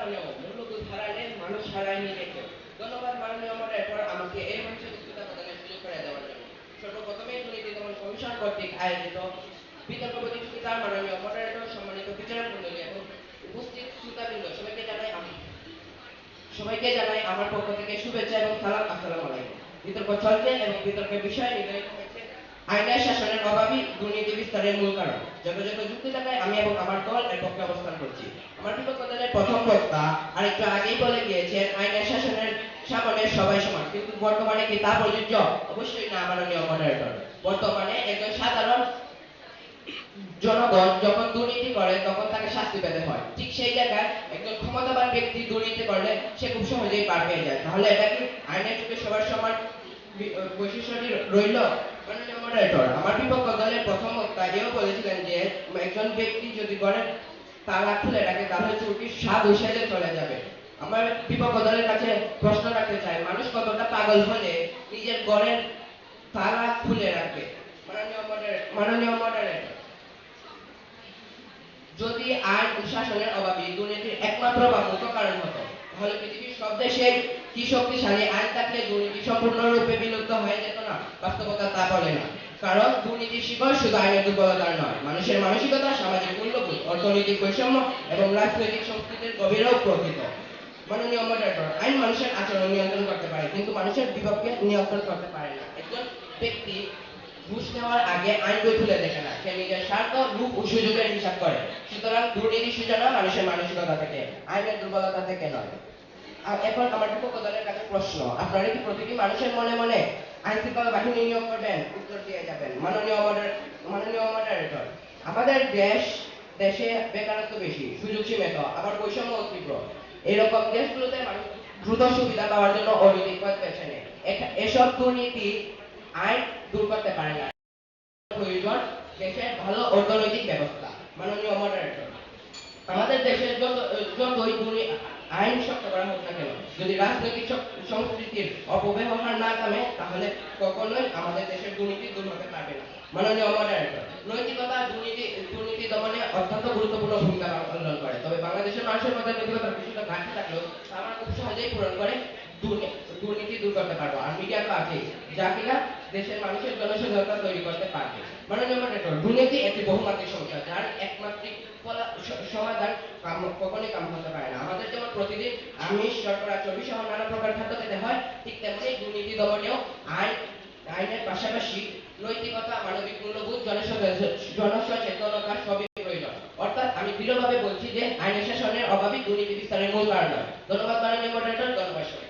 কারণেও মূল্যবোধ হারালে মানুষ হারায় নিজেকে। ধন্যবাদ মাননীয় মডারেটর আমাকে এই মঞ্চে বক্তৃতা প্রদানের সুযোগ করে দেওয়ার জন্য। সর্বপ্রথমে দুর্নীতি দমন কমিশন কর্তৃক আয়োজিত বিতর্ক প্রতিযোগিতার মাননীয় মডারেটর, সম্মানিত বিচারক মণ্ডলী এবং উপস্থিত শ্রোতাবৃন্দ সবাইকে জানাই আমার পক্ষ থেকে শুভেচ্ছা এবং সালাম। আসসালামু আলাইকুম। বিতর্ক চলছে এবং বিতর্কের বিষয় নির্ধারিত হয়েছে আইনের শাসনের অভাবই দুর্নীতি বিস্তারের মূল কারণ। যথাযথ যুক্তি থাকায় আমি এবং আমার দল এর পক্ষে অবস্থান করছি। আমার বিপক্ষ দলের প্রথম বক্তা আরেকটু আগেই বলে গিয়েছেন আইনের শাসনের সামনে সবাই সমান, কিন্তু বর্তমানে কি তা প্রযোজ্য? অবশ্যই না মাননীয় মডারেটর। বর্তমানে একজন সাধারণ জনগণ যখন দুর্নীতি করে তখন তাকে শাস্তি পেতে হয়, ঠিক সেই জায়গায় একজন ক্ষমতাবান ব্যক্তি দুর্নীতি করলে সে খুব সহজেই পার পেয়ে যায়। তাহলে এটা কি আইনের যুগে সবার সমান বৈশিষ্ট্যটি রইল? মাননীয় মডারেটর, আমার বিপক্ষ দলের প্রথম বক্তা এও বলেছিলেন যে একজন ব্যক্তি যদি ঘরের তালা খুলে রাখে তাহলে চুরির স্বাদ সেজে চলে যাবে। আমার বিপক্ষ দলের কাছে প্রশ্ন রাখতে চাই, মানুষ কতটা পাগল হলে নিজের ঘরের তালা খুলে রাখবে? মাননীয় মডারেটর, যদি আইন শাসনের অভাবে দুর্নীতির একমাত্র বা মুখ্য কারণ হতো, তাহলে পৃথিবীর সব দেশে কি শক্তিশালী আইন থাকলে দুর্নীতি সম্পূর্ণরূপে বিলুপ্ত হয়ে যেত না? বাস্তবতা তা বলে না। কারণ দুর্নীতির শিকড় শুধু আইনের দুর্বলতার নয়, মানুষের মানসিকতা, সামাজিক মূল্যবোধ, অর্থনৈতিক বৈষম্য এবং রাজনৈতিক সংস্কৃতির গভীরেও প্রকৃত। মাননীয় মডারেটর, আইন মানুষের আচরণ নিয়ন্ত্রণ করতে পারে কিন্তু মানুষের বিবেককে নিয়ন্ত্রণ করতে পারে না। একজন ব্যক্তি ঘুষ নেওয়ার আগে আইন বই খুলে দেখে না, সে নিজের স্বার্থ, রূপ ও সুযোগের হিসাব করে। সুতরাং দুর্নীতির সূচনা মানুষের মানসিকতা থেকে, আইনের দুর্বলতা থেকে নয়। এখন আমার বিপক্ষ দলের কাছে প্রশ্ন, আপনারা কি প্রতিটি মানুষের মনে মনে আইন শৃঙ্খলা বাহিনী নিয়োগ করবেন? উত্তর দিয়ে যাবেন। মাননীয় মডারেটর, আমাদের দেশে বেকারত্ব বেশি, সুযোগ সীমিত, আবার বৈষম্য তীব্র। এরকম দেশগুলোতে মানুষ দ্রুত সুবিধা পাওয়ার জন্য অনৈতিক পথ বেছে নেয়। এসব দুর্নীতি আইন দূর করতে পারে না। প্রয়োজন দেশের ভালো অর্থনৈতিক ব্যবস্থা। মাননীয় মডারেটর, আমাদের দেশের যতই আইন শক্ত করা হোক না কেন, যদি রাজনৈতিক সংস্কৃতির অপব্যবহার না থামে তাহলে কখনোই আমাদের দেশের দুর্নীতি দূর হতে পারবে না। মাননীয় মডারেটর, নৈতিকতা দুর্নীতি দমনে অত্যন্ত গুরুত্বপূর্ণ ভূমিকা পালন করে, তবে বাংলাদেশের মানুষের মধ্যে নৈতিকতার কিছুটা ঘাটতি থাকলেও আমরা খুব সহজেই পূরণ করে দুর্নীতি দূর করতে পারবো। আর মিডিয়া তো আছে যা কিনা দেশের মানুষের জনসচেতনতা তৈরি করতে পারবে। মাননীয় মডারেটর, দুর্নীতি একটি বহুমাত্রিক সমস্যা যার একমাত্রিক সমাধান কখনোই কাম হতে পারে না। আমাদের যেমন প্রতিদিন আমিষ, শর্করা, চর্বি সহ নানা প্রকার খাদ্য খেতে হয়, ঠিক তেমনি দুর্নীতি দমনেও আইনের পাশাপাশি নৈতিকতা, মানবিক মূল্যবোধ, জনসচেতনতা সবই প্রয়োজন। অর্থাৎ আমি দৃঢ়ভাবে বলছি যে আইনের শাসনের অভাবই দুর্নীতি বিস্তারের মূল কারণ। ধন্যবাদ মাননীয় মডারেটর, ধন্যবাদ সবাই।